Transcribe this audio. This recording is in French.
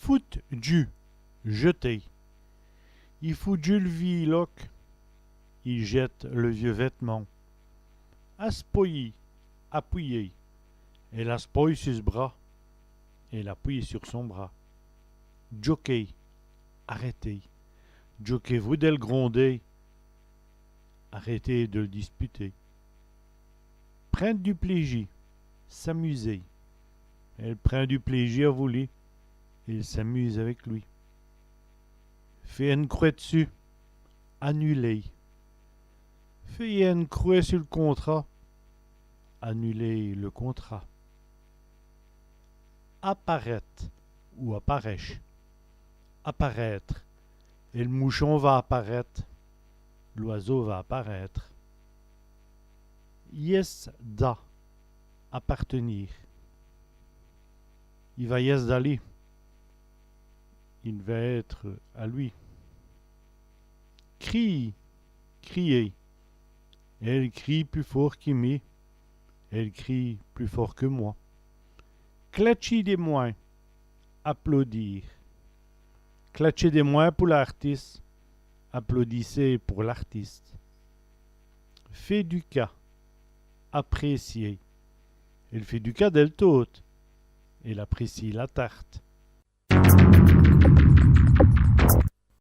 Fout du, jeter. Il fout du le viloc. Il jette le vieux vêtement. Aspoyi, appuyer. Elle aspoille sur ce bras. Elle appuie sur son bras. Jockey, arrêtez. Jockey-vous de le gronder. Arrêtez de le disputer. Prendre du plaisir, s'amuser. Elle prend du plaisir à voler. Il s'amuse avec lui. Fait une croix dessus. Annuler. Fait une croix sur le contrat. Annuler le contrat. Apparaître ou apparaître. Apparaître. Et le mouchon va apparaître. L'oiseau va apparaître. Yes da. Appartenir. Il va yes d'aller. Il va être à lui. Crie. Crier. Elle crie plus fort qu'aimer. Elle crie plus fort que moi. Clatcher des moins. Applaudir. Clatcher des moins pour l'artiste. Applaudissez pour l'artiste. Fait du cas. Apprécier. Elle fait du cas d'elle toute. Elle apprécie la tarte.